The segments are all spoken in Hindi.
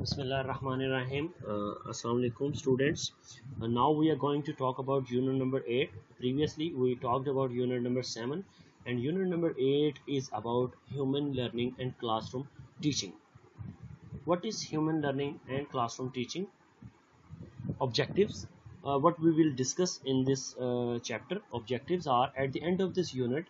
Bismillahirrahmanirrahim. Assalamu alaikum students. Now we are going to talk about unit number 8. Previously we talked about unit number 7 and unit number 8 is about human learning and classroom teaching. What is human learning and classroom teaching? Objectives. What we will discuss in this chapter. Objectives are at the end of this unit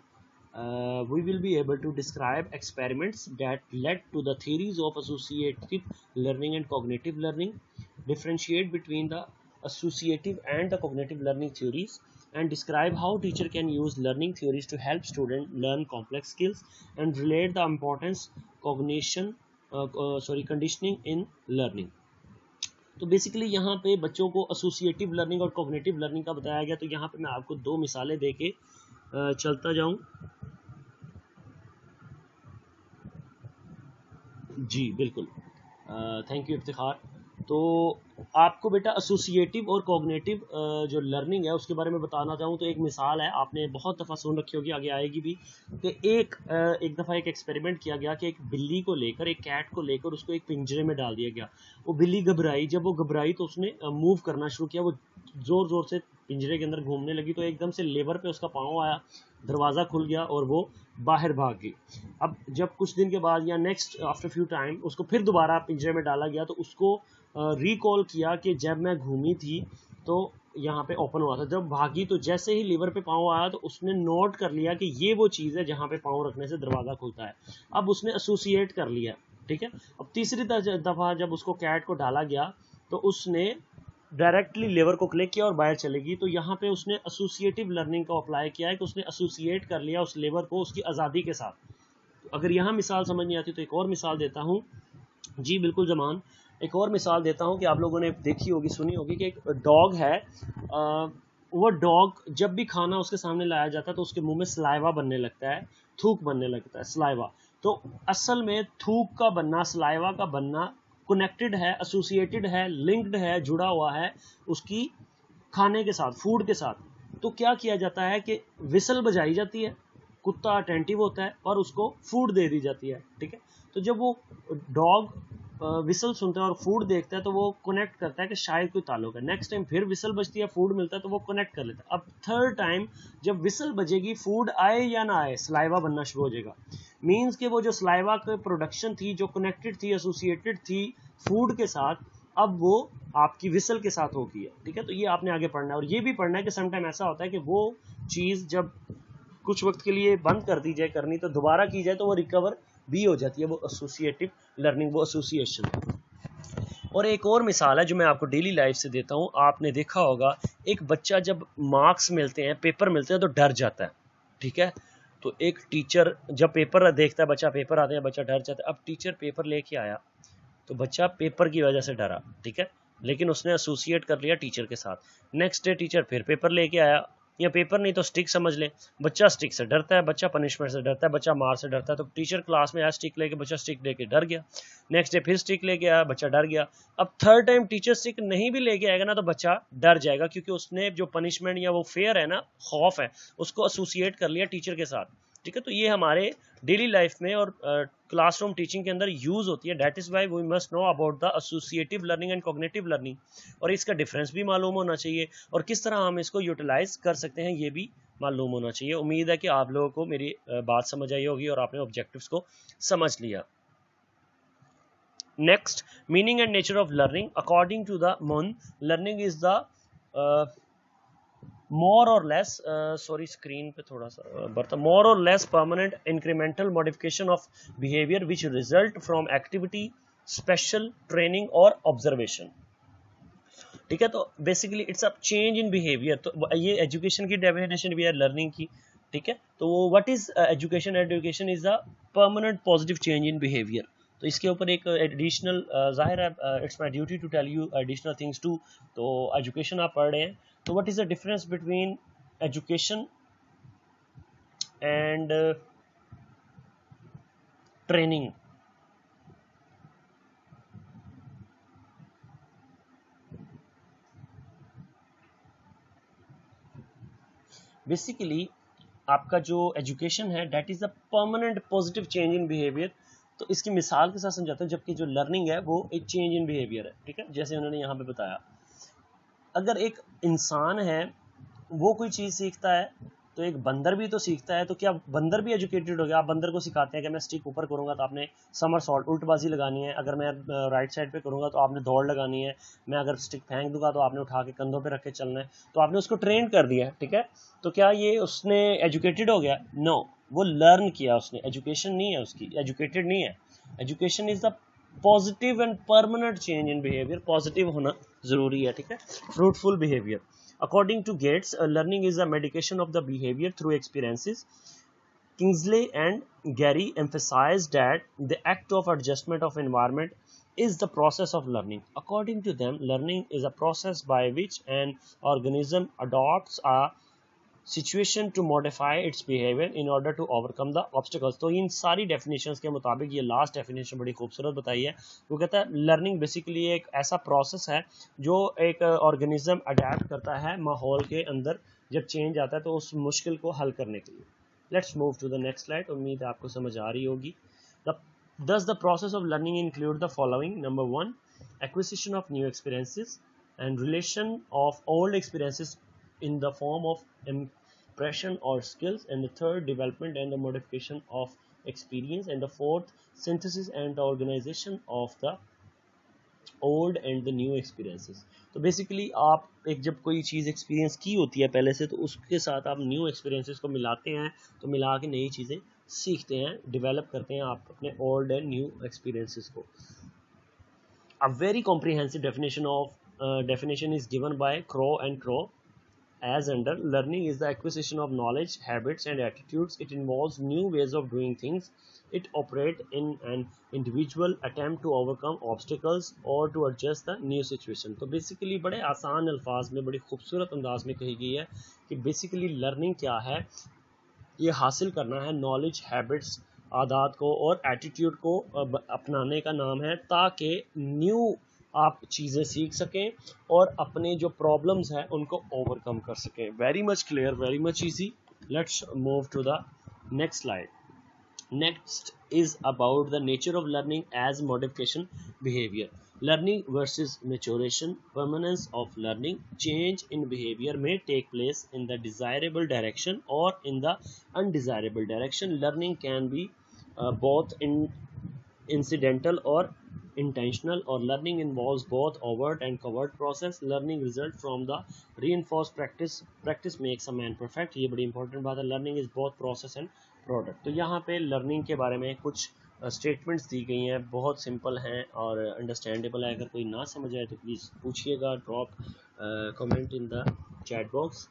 we will be able to describe experiments that led to the theories of associative learning and cognitive learning, differentiate between the associative and the cognitive learning theories, and describe how teacher can use learning theories to help students learn complex skills and relate the importance conditioning in learning. तो बेसिकली यहाँ पे बच्चों को एसोसिएटिव लर्निंग और कॉग्निटिव लर्निंग का बताया गया। तो यहाँ पे मैं आपको दो मिसालें देके चलता जाऊँ। जी बिल्कुल, थैंक यू इफ्तिखार। तो आपको बेटा एसोसिएटिव और कॉग्निटिव जो लर्निंग है उसके बारे में बताना चाहूँ तो एक मिसाल है, आपने बहुत दफ़ा सुन रखी होगी, आगे आएगी भी, कि एक दफ़ा एक एक्सपेरिमेंट किया गया कि एक बिल्ली को लेकर, एक कैट को लेकर उसको एक पिंजरे में डाल दिया गया। वो बिल्ली घबराई, जब वो घबराई तो उसने मूव करना शुरू किया, वो ज़ोर ज़ोर से पिंजरे के अंदर घूमने लगी। तो एकदम से लेवर पे उसका पाँव आया, दरवाज़ा खुल गया और वो बाहर भाग गई। अब जब कुछ दिन के बाद या नेक्स्ट आफ्टर फ्यू टाइम उसको फिर दोबारा पिंजरे में डाला गया तो उसको रिकॉल किया कि जब मैं घूमी थी तो यहाँ पे ओपन हुआ था, जब भागी तो जैसे ही लीवर पे पाँव आया तो उसने नोट कर लिया कि ये वो चीज़ है जहाँ पे पाँव रखने से दरवाज़ा खुलता है। अब उसने एसोसिएट कर लिया, ठीक है। अब तीसरी दफ़ा जब उसको कैट को डाला गया तो उसने डायरेक्टली लेवर को क्लिक किया और बाहर चलेगी। तो यहाँ पे उसने एसोसिएटिव लर्निंग को अप्लाई किया है कि उसने एसोसिएट कर लिया उस लेवर को उसकी आज़ादी के साथ। तो अगर यहाँ मिसाल समझ नहीं आती तो एक और मिसाल देता हूँ। जी बिल्कुल जमान, एक और मिसाल देता हूँ कि आप लोगों ने देखी होगी, सुनी होगी कि एक डॉग है। वो डॉग जब भी खाना उसके सामने लाया जाता है तो उसके मुंह में सलाइवा बनने लगता है, थूक बनने लगता है, सलाइवा। तो असल में थूक का बनना, सलाइवा का बनना कनेक्टेड है, एसोसिएटेड है, लिंक्ड है, जुड़ा हुआ है उसकी खाने के साथ, फूड के साथ। तो क्या किया जाता है कि विसल बजाई जाती है, कुत्ता अटेंटिव होता है और उसको फूड दे दी जाती है, ठीक है। तो जब वो डॉग विसल सुनता है और फूड देखता है तो वो कनेक्ट करता है कि शायद कोई ताल्लुक है। नेक्स्ट टाइम फिर विसल बजती है, फूड मिलता है तो वो कनेक्ट कर लेता है। अब थर्ड टाइम जब विसल बजेगी, फूड आए या ना आए, सलाइवा बनना शुरू हो जाएगा। मीन्स कि वो जो सलाइवा की प्रोडक्शन थी, जो कनेक्टेड थी, एसोसिएटेड थी फूड के साथ, अब वो आपकी विसल के साथ होगी है, ठीक है। तो ये आपने आगे पढ़ना है और ये भी पढ़ना है कि समटाइम ऐसा होता है कि वो चीज़ जब कुछ वक्त के लिए बंद कर दी जाए करनी तो दोबारा की जाए तो वो रिकवर भी हो जाती है। वो एसोसिएटिव लर्निंग, वो एसोसिएशन। और एक और मिसाल है जो मैं आपको डेली लाइफ से देता हूँ। आपने देखा होगा एक बच्चा जब मार्क्स मिलते हैं, पेपर मिलते हैं तो डर जाता है, ठीक है। तो एक टीचर जब पेपर देखता है, बच्चा पेपर आते हैं, बच्चा डर जाता है। अब टीचर पेपर लेके आया तो बच्चा पेपर की वजह से डरा, ठीक है, लेकिन उसने एसोसिएट कर लिया टीचर के साथ। नेक्स्ट डे टीचर फिर पेपर लेके आया, या पेपर नहीं तो स्टिक समझ ले, बच्चा स्टिक से डरता है, बच्चा पनिशमेंट से डरता है, बच्चा मार से डरता है। तो टीचर क्लास में आया स्टिक लेके, बच्चा स्टिक लेके डर गया। नेक्स्ट डे फिर स्टिक लेके आया, बच्चा डर गया। अब थर्ड टाइम टीचर स्टिक नहीं भी लेके आएगा ना तो बच्चा डर जाएगा, क्योंकि उसने जो पनिशमेंट या वो फेयर है ना, खौफ है, उसको एसोसिएट कर लिया टीचर के साथ, ठीक है। तो ये हमारे डेली लाइफ में और क्लासरूम टीचिंग के अंदर यूज होती है। That is why we must know about the associative learning and cognitive learning, और इसका डिफरेंस भी मालूम होना चाहिए और किस तरह हम इसको यूटिलाइज कर सकते हैं ये भी मालूम होना चाहिए। उम्मीद है कि आप लोगों को मेरी बात समझ आई होगी और आपने ऑब्जेक्टिव्स को समझ लिया। Next, meaning and nature of learning. According to the Munn, learning is the more or less screen पे थोड़ा सा बढ़ता, more or less permanent incremental modification of behavior which result from activity, special training or observation, ठीक है। तो basically it's a change in behaviour. तो ये एजुकेशन की डेफिनेशन भी है लर्निंग की, ठीक है। तो वो what is education? Education is a permanent positive change in behaviour. तो इसके ऊपर एक एडिशनल जाहिर है, it's my duty to tell you additional things too. तो एजुकेशन आप पढ़ रहे हैं, तो what is the difference between education and training? Basically आपका जो एजुकेशन है that is a permanent positive change in behaviour तो इसकी मिसाल के साथ समझाता हूँ। जबकि जो लर्निंग है वो एक चेंज इन बिहेवियर है, ठीक है, जैसे उन्होंने यहाँ पे बताया। अगर एक इंसान है वो कोई चीज़ सीखता है तो एक बंदर भी तो सीखता है, तो क्या बंदर भी एजुकेटेड हो गया? आप बंदर को सिखाते हैं कि मैं स्टिक ऊपर करूंगा तो आपने समर सॉल्ट उल्टबाजी लगानी है, अगर मैं राइट साइड पे करूंगा तो आपने दौड़ लगानी है, मैं अगर स्टिक फेंक दूंगा तो आपने उठा के कंधों पे रख के चलना है, तो आपने उसको ट्रेन कर दिया, ठीक है। तो क्या ये उसने एजुकेटेड हो गया? नो, वो लर्न किया उसने, एजुकेशन नहीं है उसकी, एजुकेटेड नहीं है। Education is the positive and permanent change in behaviour, positive होना जरूरी है, ठीक है, fruitful behaviour. According to Gates, learning is a medication of the behavior through experiences. Kingsley and Gary emphasized that the act of adjustment of environment is the process of learning. According to them, learning is a process by which an organism adopts a situation to modify its behavior in order to overcome the obstacles. तो इन सारी डेफिनेशंस के मुताबिक ये लास्ट डेफिनेशन बड़ी खूबसूरत बताई है। वो कहता है लर्निंग बेसिकली एक ऐसा प्रोसेस है जो एक ऑर्गेनिज्म अडेप्ट करता है माहौल के अंदर, जब चेंज आता है तो उस मुश्किल को हल करने के लिए। Let's move to the next slide. उम्मीद है आपको समझ आ रही होगी। Thus the process of learning include the following. Number 1, acquisition of new experiences and relation of old experiences in the form of impression or skills, and the third, development and the modification of experience, and the fourth, synthesis and the organization of the old and the new experiences. तो बेसिकली आप एक जब कोई चीज़ एक्सपीरियंस की होती है पहले से, तो उसके साथ आप न्यू एक्सपीरियंसेस को मिलाते हैं, तो मिला के नई चीज़ें सीखते हैं, डेवलप करते हैं आप अपने ओल्ड एंड न्यू एक्सपीरियंसेस को। A very comprehensive definition is given by Crow and Crow as under: learning is the acquisition of knowledge, habits and attitudes. It involves new ways of doing things. It operates in an individual attempt to overcome obstacles or to adjust the new situation. तो बेसिकली बड़े आसान अल्फाज में, बड़ी खूबसूरत अंदाज में कही गई है कि बेसिकली लर्निंग क्या है। ये हासिल करना है नॉलेज, हैबिट्स, आदत को और एटीट्यूड को अपनाने का नाम है, ताकि न्यू आप चीज़ें सीख सकें और अपने जो प्रॉब्लम्स हैं उनको ओवरकम कर सकें। Very much clear, very much easy. Let's move to the next slide. Next is about the nature of learning as modification behavior. Learning versus maturation. Permanence of learning. Change in behavior may take place in the desirable direction or in the undesirable direction. Learning can be both incidental or intentional, or learning involves both overt and covert process. Learning result from the reinforced practice. Practice makes a man perfect. ये बड़ी इंपॉर्टेंट बात है। Learning is both process and product. तो यहाँ पे लर्निंग के बारे में कुछ स्टेटमेंट्स दी गई हैं, बहुत सिंपल हैं और अंडरस्टैंडेबल है। अगर कोई ना समझ आए तो प्लीज़ पूछिएगा, drop comment in the chat box.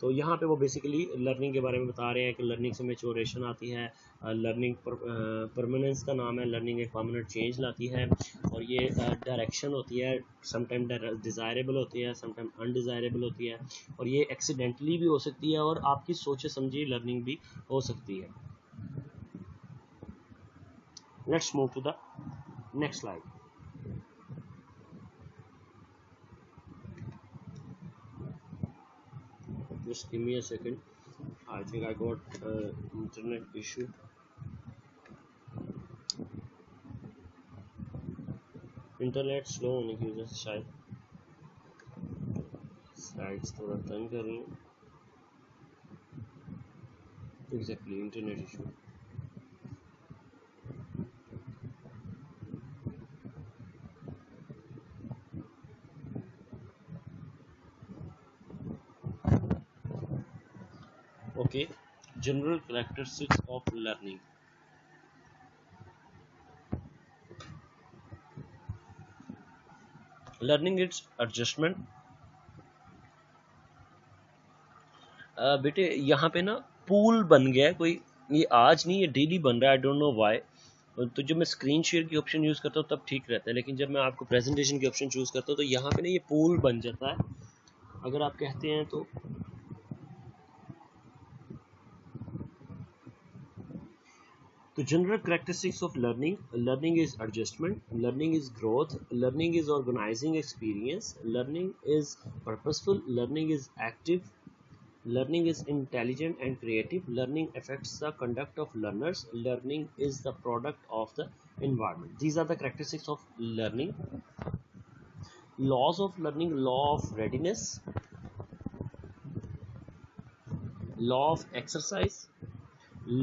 तो यहाँ पे वो बेसिकली लर्निंग के बारे में बता रहे हैं कि लर्निंग से मैच्योरेशन आती है, लर्निंग परमानेंस का नाम है, लर्निंग एक परमानेंट चेंज लाती है, और ये डायरेक्शन होती है, समटाइम डिज़ायरेबल होती है, समटाइम अनडिज़ायरेबल होती है, और ये एक्सीडेंटली भी हो सकती है और आपकी सोचे समझी लर्निंग भी हो सकती है। Let's move to the next slide. Just give me a second. I think I got internet issue. Internet slow होने की वजह से शायद स्लाइड्स थोड़ा टर्न कर रही हूँ। Exactly internet issue. Okay, general characteristics of learning. Learning its adjustment. बेटे यहाँ पे ना पूल बन गया है कोई, ये आज नहीं, ये डेली बन रहा है, आई डोंट नो व्हाई। तो जब मैं स्क्रीन शेयर की ऑप्शन यूज़ करता हूँ तब ठीक रहता है, लेकिन जब मैं आपको प्रेजेंटेशन की ऑप्शन चूज़ करता हूँ तो यहाँ पे ना ये पूल बन जाता है, अगर आप कहते हैं तो। The general characteristics of learning. Learning is adjustment, learning is growth, learning is organizing experience, learning is purposeful, learning is active, Learning is intelligent and creative. Learning affects the conduct of learners. Learning is the product of the environment. These are the characteristics of learning. Laws of learning: law of readiness, law of exercise,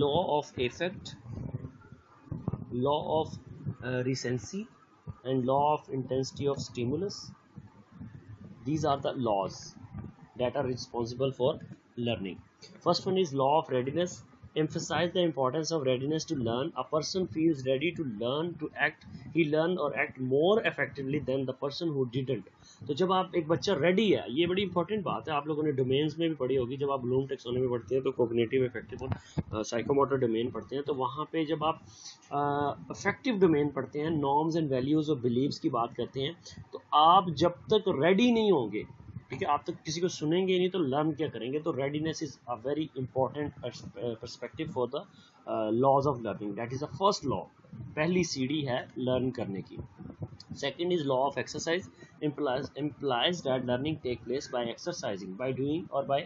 law of effect, law of recency, and law of intensity of stimulus. These are the laws that are responsible for learning. First one is law of readiness. Emphasize the importance of readiness to learn. A person feels ready to learn, to act. He learn or act more effectively than the person who didn't. तो जब आप एक बच्चा रेडी है, ये बड़ी इंपॉर्टेंट बात है, आप लोगों ने डोमेन्स में भी पढ़ी होगी, जब आप ब्लूम टेक्सोनॉमी पढ़ते हैं तो कोग्निटिव, इफेक्टिव और साइकोमोटर डोमेन पढ़ते हैं, तो वहाँ पे जब आप इफेक्टिव डोमेन पढ़ते हैं, नॉर्म्स एंड वैल्यूज़ और बिलीव्स की बात करते हैं, तो आप जब तक रेडी नहीं होंगे, ठीक है, आप तक किसी को सुनेंगे नहीं तो लर्न क्या करेंगे? तो readiness is a very important perspective for the laws of learning. That is the first law, पहली सीढ़ी है लर्न करने की. Second is law of exercise. implies that learning take place by exercising, by doing और by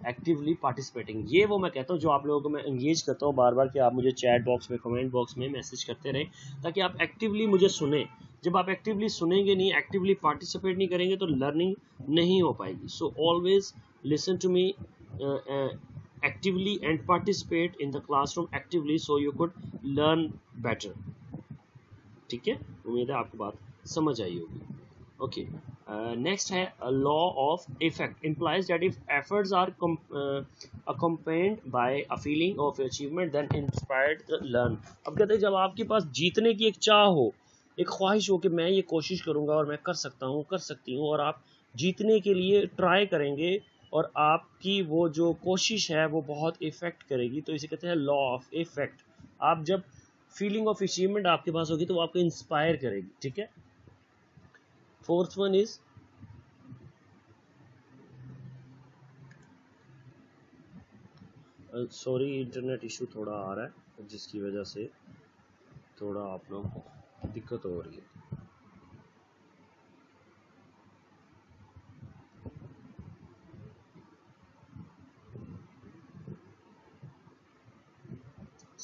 एक्टिवली पार्टिसिपेटिंग. ये वो मैं कहता हूँ जो आप लोगों को मैं एंगेज करता हूँ बार बार कि आप मुझे चैट बॉक्स में, कमेंट बॉक्स में मैसेज करते रहें, ताकि आप एक्टिवली मुझे सुने. जब आप एक्टिवली सुनेंगे नहीं, एक्टिवली पार्टिसिपेट नहीं करेंगे, तो लर्निंग नहीं हो पाएगी. So always listen to me actively and participate in the classroom actively, so you could learn better. ठीक है, उम्मीद है आपको बात समझ आई होगी. ओके, नेक्स्ट है law of effect. Implies that if efforts are accompanied by a feeling of achievement then inspired the learn. अब कहते हैं जब आपके पास जीतने की एक चाह हो, एक ख्वाहिश हो कि मैं ये कोशिश करूंगा और मैं कर सकता हूँ, कर सकती हूँ, और आप जीतने के लिए ट्राई करेंगे और आपकी वो जो कोशिश है वो बहुत इफेक्ट करेगी, तो इसे कहते हैं लॉ ऑफ इफेक्ट. आप जब फीलिंग ऑफ अचीवमेंट आपके पास होगी तो वो आपको इंस्पायर करेगी. ठीक है. Fourth one is sorry, internet issue थोड़ा आ रहा है जिसकी वजह से थोड़ा आप लोग को दिक्कत हो रही है.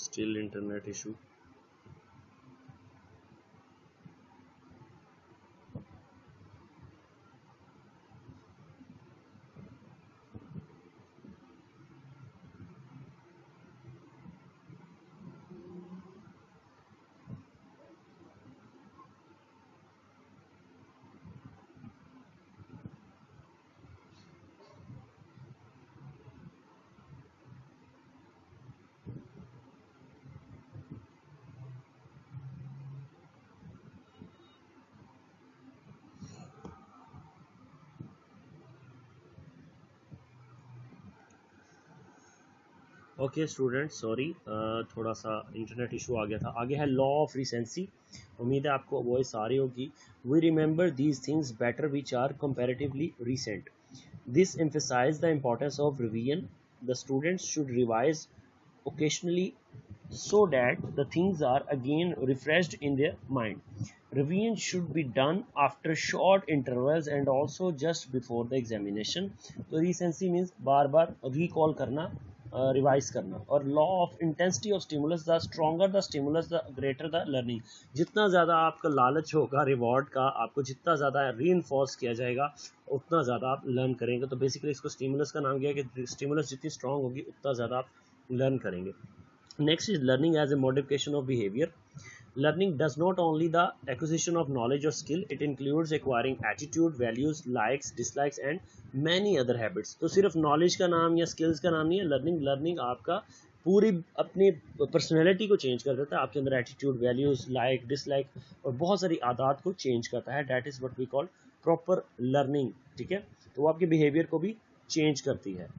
Still internet issue. Okay student, sorry, थोड़ा सा इंटरनेट इशू आ गया था. आगे है लॉ ऑफ रिसेंसी. उम्मीद है आपको वॉइस आ रही होगी. We remember these things better which are comparatively recent. This emphasize the importance of revision. The students should revise occasionally so that the things are again refreshed in their mind. Revision should be done after short intervals and also just before the examination. तो recency means बार बार recall करना, रिवाइज करना. और law of intensity of stimulus. The stronger the stimulus the greater the learning. जितना ज़्यादा आपका लालच होगा रिवॉर्ड का, आपको जितना ज़्यादा रीइंफोर्स किया जाएगा उतना ज़्यादा आप लर्न करेंगे. तो बेसिकली इसको स्टिमुलस का नाम दिया कि स्टिमुलस जितनी स्ट्रॉन्ग होगी उतना ज़्यादा आप लर्न करेंगे. Next is learning as a modification of behaviour. Learning does not only the acquisition of knowledge or skill, it includes acquiring attitude, values, likes, dislikes and many other habits. तो सिर्फ नॉलेज का नाम या स्किल्स का नाम नहीं है लर्निंग. लर्निंग आपका पूरी अपनी पर्सनैलिटी को चेंज कर देता है. आपके अंदर एटीट्यूड, वैल्यूज, लाइक, डिसलाइक और बहुत सारी आदत को चेंज करता है. That is what we call proper learning. ठीक है, तो वो आपके बिहेवियर को भी चेंज करती है.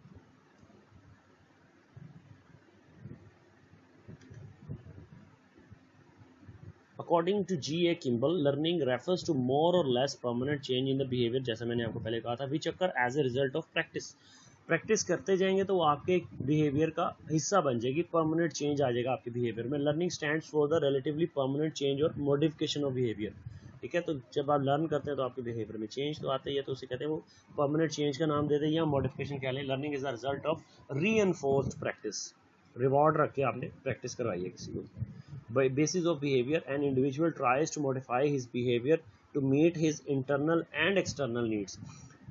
According to G.A. Kimball, learning refers to more or less permanent change in the behavior, जैसा मैंने आपको पहले कहा था, which occur as a result of practice. Practice करते जाएंगे तो वो आपके बिहेवियर का हिस्सा बन जाएगी, परमानेंट चेंज आ जाएगा आपके बिहेवियर में. Learning stands for the relatively permanent change और मॉडिफिकेशन ऑफ बिहेवियर. ठीक है। तो जब आप लर्न करते हैं तो आपके बिहेवियर में चेंज तो आते ही है, तो उसे कहते हैं वो परमानेंट चेंज का नाम देते हैं या मॉडिफिकेशन कह लें। Learning is the result of reinforced practice, reward रख के आपने प्रैक्टिस करवाई है किसी को। By basis of behavior, an individual tries to modify his behavior to meet his internal and external needs.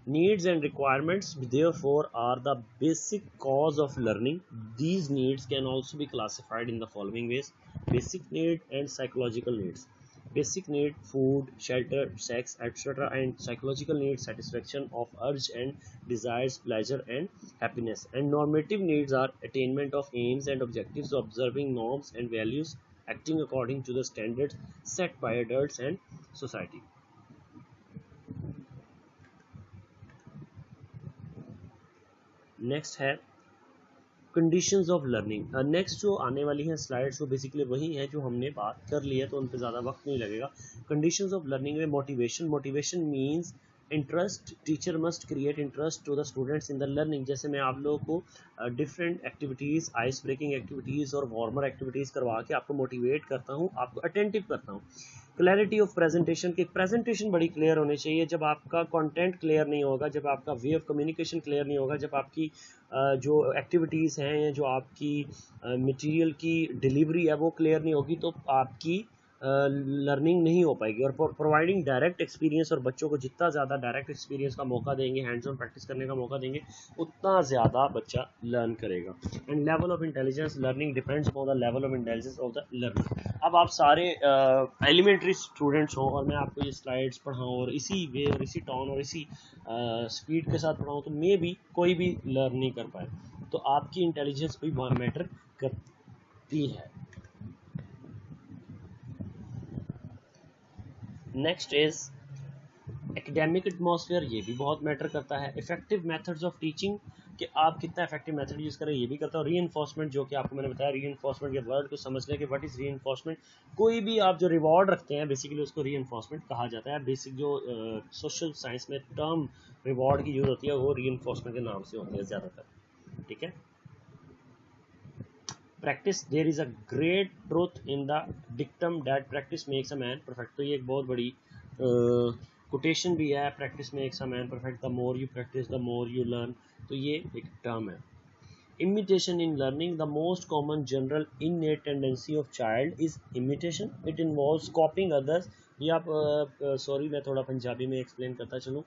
Needs and requirements, therefore, are the basic cause of learning. These needs can also be classified in the following ways: basic need and psychological needs. Basic need: food, shelter, sex, etc., and psychological need: satisfaction of urge and desires, pleasure and happiness. And normative needs are attainment of aims and objectives, observing norms and values, acting according to the standards set by adults and society. Next है कंडीशंस ऑफ लर्निंग। नेक्स्ट जो आने वाली हैं स्लाइड्स वो बेसिकली वही है जो हमने बात कर ली है, तो उन पर ज़्यादा वक्त नहीं लगेगा। कंडीशंस ऑफ लर्निंग में motivation means interest. Teacher must create interest to the students in the learning. जैसे मैं आप लोगों को different activities, ice breaking activities और वार्मर एक्टिविटीज़ करवा के आपको मोटिवेट करता हूँ, आपको अटेंटिव करता हूँ। क्लैरिटी ऑफ प्रेजेंटेशन, की प्रेजेंटेशन बड़ी क्लियर होनी चाहिए। जब आपका कंटेंट क्लियर नहीं होगा, जब आपका वे ऑफ कम्युनिकेशन क्लियर नहीं होगा, जब आपकी जो एक्टिविटीज़ हैं या जो आपकी मटेरियल की डिलीवरी है वो क्लियर नहीं होगी, तो आपकी लर्निंग नहीं हो पाएगी। और प्रोवाइडिंग डायरेक्ट एक्सपीरियंस, और बच्चों को जितना ज़्यादा डायरेक्ट एक्सपीरियंस का मौका देंगे, हैंड्स ऑन प्रैक्टिस करने का मौका देंगे, उतना ज़्यादा बच्चा लर्न करेगा। And level of intelligence, learning depends upon the level of intelligence of the learner. अब आप सारे एलिमेंट्री स्टूडेंट्स हो और मैं आपको ये स्लाइड्स पढ़ाऊँ और इसी वे और इसी टोन और इसी स्पीड के साथ पढ़ाऊँ, तो मे भी कोई भी लर्न नहीं कर पाए। तो आपकी इंटेलिजेंस भी मैटर करती है। नेक्स्ट इज एकेडमिक एटमॉस्फेयर, ये भी बहुत मैटर करता है। इफेक्टिव मेथड्स ऑफ टीचिंग, कि आप कितना इफेक्टिव मेथड यूज़ करें, ये भी करता है। रीइंफोर्समेंट, जो कि आपको मैंने बताया, रीइंफोर्समेंट के वर्ड को समझ लें कि व्हाट इज़ रीइंफोर्समेंट। कोई भी आप जो रिवॉर्ड रखते हैं बेसिकली उसको रीइंफोर्समेंट कहा जाता है। बेसिक जो सोशल साइंस में टर्म रिवॉर्ड की यूज़ होती है वो रीइंफोर्समेंट के नाम से होती है ज़्यादातर, ठीक है। Practice, there is a great truth in the dictum that practice makes a man perfect. तो ये एक बहुत बड़ी कोटेशन भी है, practice makes a man perfect, the more you practice the more you learn. तो ये एक टर्म है। Imitation in learning, the most common general innate tendency of child is imitation. It involves copying others. ये आप सॉरी मैं थोड़ा पंजाबी में एक्सप्लेन करता चलूँ।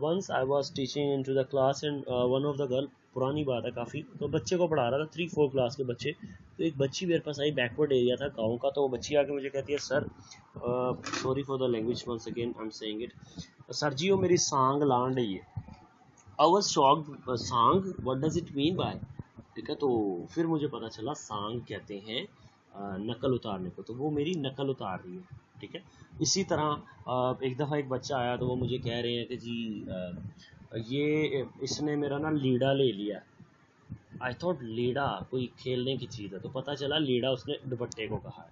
Once I was teaching into the class and one of the girl, पुरानी बात है काफ़ी, तो बच्चे को पढ़ा रहा था 3-4 क्लास के बच्चे। तो एक बच्ची मेरे पास आई, बैकवर्ड एरिया था गाँव का, तो वो बच्ची आके मुझे कहती है, sir sorry for the language, once again I am saying it, sir जी वो मेरी सांग लान रही है। I was shocked, सांग what does it mean by, ठीक है। तो फिर मुझे पता चला सांग कहते हैं नकल उतारने को, तो वो मेरी नकल उतार रही है, ठीक है। इसी तरह एक दफ़ा एक बच्चा आया तो वो मुझे कह रहे हैं कि जी ये इसने मेरा ना लीड़ा ले लिया। आई थॉट लीड़ा कोई खेलने की चीज़ है, तो पता चला लीड़ा उसने दुपट्टे को कहा है,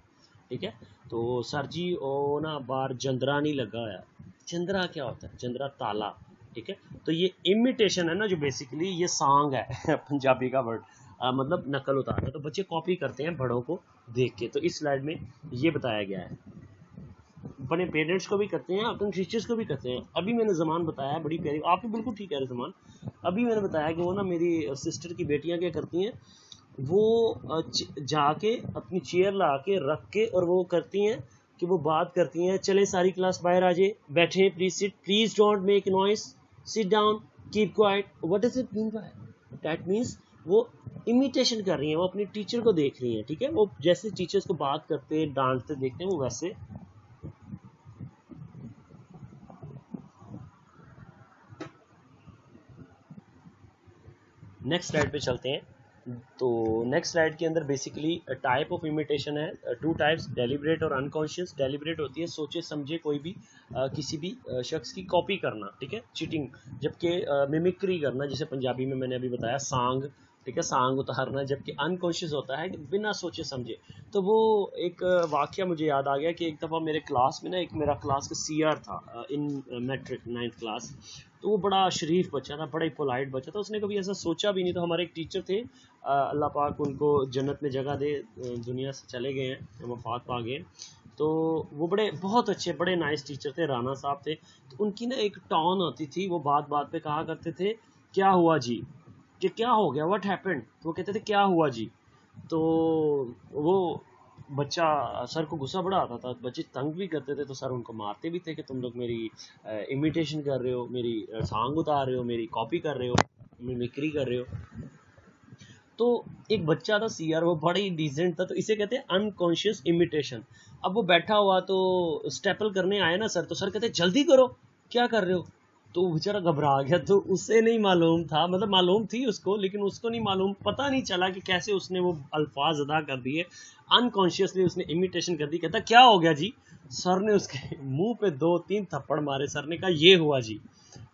ठीक है। तो सर जी वो ना बाहर जंदरा नहीं लगा है। जंदरा क्या होता है? जंदरा ताला, ठीक है। तो ये इमिटेशन है ना, जो बेसिकली ये सांग है पंजाबी का वर्ड, मतलब नकल उतारना। तो बच्चे कॉपी करते हैं बड़ों को देख के, तो इस स्लाइड में ये बताया गया है। अपने पेरेंट्स को भी करते हैं, अपने टीचर्स को भी करते हैं। अभी मैंने ज़मान बताया, बड़ी प्यारी, आप भी बिल्कुल ठीक कह रहे ज़मान। अभी मैंने बताया कि वो ना मेरी सिस्टर की बेटियाँ क्या करती हैं, वो जाके अपनी चेयर ला के रख के और वो करती हैं कि वो बात करती हैं, चले सारी क्लास बाहर आ जाए, बैठे, please sit, please don't make noise, sit down, keep quiet. What does it mean by that? Means वो इमिटेशन कर रही हैं, वो अपने टीचर को देख रही हैं, ठीक है। वो जैसे टीचर्स को बात करते डांटते देखते हैं वो वैसे। नेक्स्ट स्लाइड पे चलते हैं। तो नेक्स्ट स्लाइड के अंदर बेसिकली टाइप ऑफ इमिटेशन है, 2 टाइप्स, डेलिब्रेट और अनकॉन्शियस। डेलिब्रेट होती है सोचे समझे कोई भी किसी भी शख्स की कॉपी करना, ठीक है, चीटिंग। जबकि मिमिक्री करना, जिसे पंजाबी में मैंने अभी बताया सांग, ठीक है, सांग उतारना। जबकि अनकॉन्शियस होता है कि बिना सोचे समझे। तो वो एक वाक़या मुझे याद आ गया कि एक दफ़ा मेरे क्लास में ना, एक मेरा क्लास का सीआर था इन मैट्रिक 9th क्लास। तो वो बड़ा शरीफ बच्चा था, बड़ा ही पोलाइट बच्चा था, उसने कभी ऐसा सोचा भी नहीं। तो हमारे एक टीचर थे, अल्लाह पाक उनको जन्नत में जगह दे, दुनिया से चले गए हैं, वफ़ात पा गए। तो वो बहुत अच्छे बड़े नाइस टीचर थे, राना साहब थे। तो उनकी ना एक टॉन होती थी, वो बात बात पे कहा करते थे क्या हुआ जी, कि क्या हो गया, व्हाट हैपेंड, तो वो कहते थे क्या हुआ जी। तो वो बच्चा सर को गुस्सा बड़ा आता था, बच्चे तंग भी करते थे, तो सर उनको मारते भी थे कि तुम लोग मेरी इमिटेशन कर रहे हो, मेरी सॉन्ग उतार रहे हो, मेरी कॉपी कर रहे हो, मिमिक्री कर रहे हो। तो एक बच्चा था सीआर, वो बड़ा ही डिसेंट था, तो इसे कहते हैं अनकॉन्शियस इमिटेशन। अब वो बैठा हुआ तो स्टेपल करने आए ना सर, तो सर कहते जल्दी करो, क्या कर रहे हो। तो वो बेचारा घबरा गया, तो उसे नहीं मालूम था, मतलब मालूम थी उसको, लेकिन उसको नहीं मालूम, पता नहीं चला कि कैसे उसने वो अल्फाज अदा कर दिए, अनकॉन्शियसली उसने इमिटेशन कर दी। कहता क्या हो गया जी। सर ने उसके मुंह पे 2-3 थप्पड़ मारे, सर ने कहा ये हुआ जी।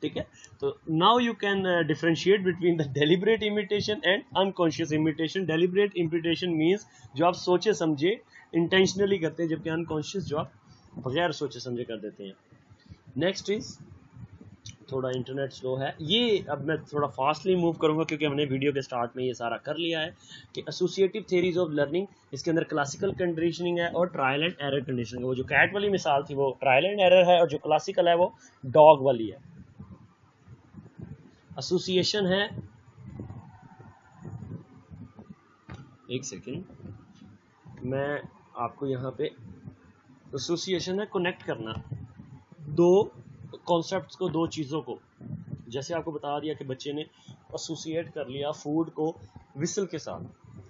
ठीक है, तो now you can differentiate between the deliberate imitation and unconscious imitation. Deliberate imitation means जो आप सोचे समझे इंटेंशनली करते हैं, जबकि अनकॉन्शियस जो आप बगैर सोचे समझे कर देते हैं। नेक्स्ट इज, थोड़ा इंटरनेट स्लो है ये, अब मैं थोड़ा फास्टली मूव करूंगा क्योंकि हमने वीडियो के स्टार्ट में ये सारा कर लिया है कि एसोसिएटिव थ्योरीज ऑफ लर्निंग, इसके अंदर क्लासिकल कंडीशनिंग है और ट्रायल एंड एरर कंडीशनिंग है। वो जो कैट वाली मिसाल थी वो ट्रायल एंड एरर है, और जो क्लासिकल है वो डॉग वाली है। एसोसिएशन है, एक सेकेंड, मैं आपको यहाँ पे, एसोसिएशन है कनेक्ट करना दो कॉन्सेप्ट्स को, दो चीज़ों को। जैसे आपको बता दिया कि बच्चे ने एसोसिएट कर लिया फूड को विसल के साथ,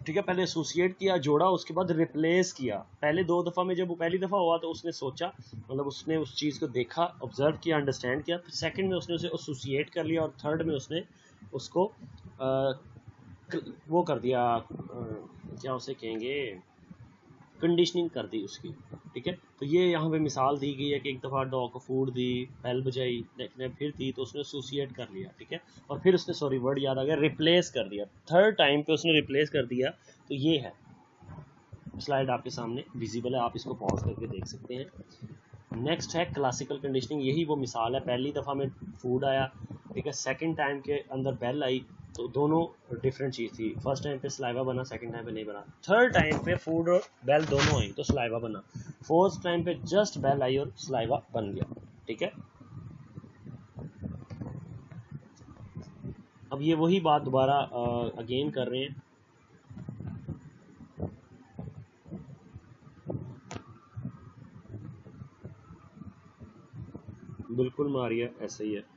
ठीक है, पहले एसोसिएट किया, जोड़ा, उसके बाद रिप्लेस किया। पहले 2 दफ़ा में जब वो पहली दफ़ा हुआ तो उसने सोचा, मतलब उसने उस चीज़ को देखा, ऑब्जर्व किया, अंडरस्टैंड किया, फिर सेकंड में उसने उसे एसोसिएट कर लिया, और थर्ड में उसने उसको वो कर दिया, क्या उसे कहेंगे, कंडीशनिंग कर दी उसकी। ठीक है, तो ये यहाँ पे मिसाल दी गई है कि एक दफ़ा डॉग को फूड दी, बेल बजाई, देखने फिर दी तो उसने एसोसिएट कर लिया। ठीक है, और फिर उसने, सॉरी वर्ड याद आ गया, रिप्लेस कर दिया, थर्ड टाइम पे उसने रिप्लेस कर दिया। तो ये है स्लाइड आपके सामने विजिबल है, आप इसको पॉज करके देख सकते हैं। नेक्स्ट है क्लासिकल कंडीशनिंग, यही वो मिसाल है, पहली दफ़ा में फूड आया, ठीक है, सेकंड टाइम के अंदर बेल आई, तो दोनों डिफरेंट चीज़ थी। फर्स्ट टाइम पे सलाइवा बना, सेकंड टाइम पे नहीं बना। थर्ड टाइम पे फूड और बेल दोनों आई तो सलाइवा बना। फोर्थ टाइम पे जस्ट बेल आई और सलाइवा बन गया। ठीक है, अब ये वही बात दोबारा अगेन कर रहे हैं। बिल्कुल मारिया, ऐसा ही है।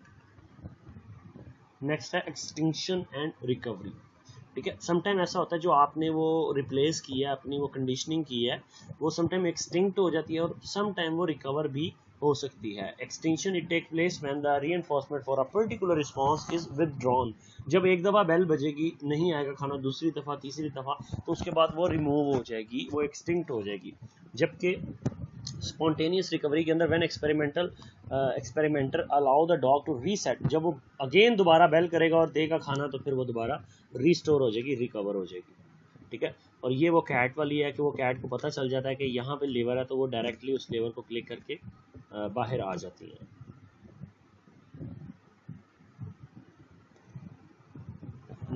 नेक्स्ट है एक्सटिंक्शन एंड रिकवरी। ठीक है, समटाइम ऐसा होता है जो आपने वो रिप्लेस किया है, अपनी वो कंडीशनिंग की है, वो समटाइम एक्सटिंक्ट हो जाती है, और समटाइम वो रिकवर भी हो सकती है। Extinction it take place when the reinforcement for a particular response is withdrawn. जब एक दफ़ा बेल बजेगी, नहीं आएगा खाना, दूसरी दफ़ा, तीसरी दफ़ा, तो उसके बाद वो रिमूव हो जाएगी, वो एक्सटिंक्ट हो जाएगी। जबकि स्पॉन्टेनियस रिकवरी के अंदर when experimenter allow the dog to reset, जब वो अगेन दोबारा बेल करेगा और देगा खाना, तो फिर वो दोबारा रीस्टोर हो जाएगी, रिकवर हो जाएगी। ठीक है, और ये वो कैट वाली है कि वो कैट को पता चल जाता है कि यहाँ पे लीवर है, तो वो डायरेक्टली उस लीवर को क्लिक करके बाहर आ जाती है।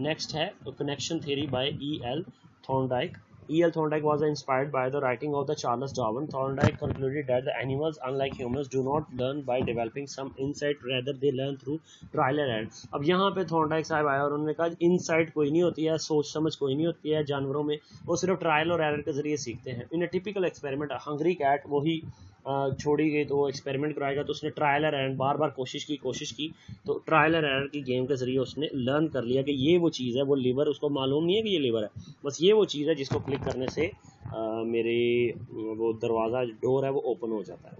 नेक्स्ट है connection theory by E.L. Thorndike. E.L. Thorndike was inspired by the writing of the Charles Darwin. Thorndike concluded that the animals, unlike humans, do not learn by developing some insight, rather they learn through trial and error. अब यहाँ पे थॉर्नडाइक साहब आया और उन्होंने कहा इनसाइट कोई नहीं होती है, सोच समझ कोई नहीं होती है जानवरों में, वो सिर्फ ट्रायल और एरर के जरिए सीखते हैं। In a typical experiment hungry cat, वही छोड़ी गई तो वो एक्सपेरिमेंट कराएगा, तो उसने ट्रायल और एरर बार बार कोशिश की, तो ट्रायल और एरर की गेम के जरिए उसने लर्न कर लिया कि ये वो चीज़ है, वो लीवर, उसको मालूम नहीं है कि ये लीवर है, बस ये वो चीज़ है जिसको क्लिक करने से मेरे वो दरवाज़ा, डोर है, वो ओपन हो जाता है।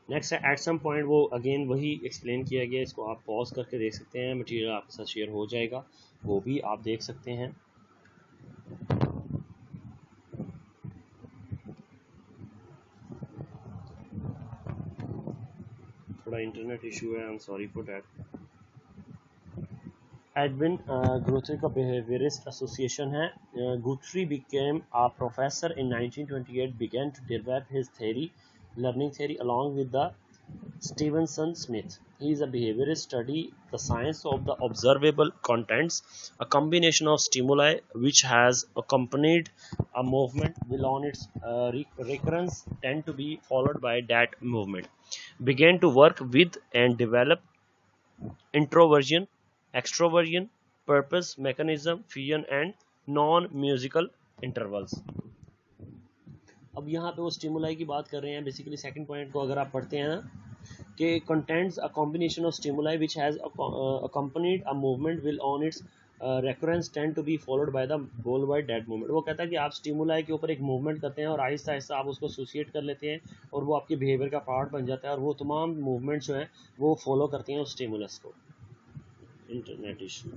नेक्स्ट है एट सम पॉइंट, वो अगेन वही एक्सप्लेन किया गया, इसको आप पॉज करके देख सकते हैं, मटेरियल आपके साथ शेयर हो जाएगा, वो भी आप देख सकते हैं। थोड़ा इंटरनेट इशू है, I am sorry for that. Edwin गुथरी का बिहेवियरिस्ट एसोसिएशन है। गुथरी became a professor in 1928, began to develop his theory, learning theory along with the Stevenson Smith. He is a behaviorist study the science of the observable contents. A combination of stimuli which has accompanied a movement will on its recurrence tend to be followed by that movement. Began to work with and develop introversion, extroversion, purpose, mechanism, fusion and non-musical intervals. अब यहाँ पे वो स्टिमुलाई की बात कर रहे हैं. बेसिकली सेकंड पॉइंट को अगर आप पढ़ते हैं ना कि contains a combination of stimuli which has accompanied a movement will on its recurrence tend to be followed by the goal by that movement. वो कहता है कि आप स्टिमुलाई के ऊपर एक मूवमेंट करते हैं और आहिस्ता आहिस्ता आप उसको एसोसिएट कर लेते हैं और वो आपके बिहेवियर का पार्ट बन जाता है और वो तमाम मूवमेंट जो है वो फॉलो करते हैं उस स्टिमुलस को. Internet issue.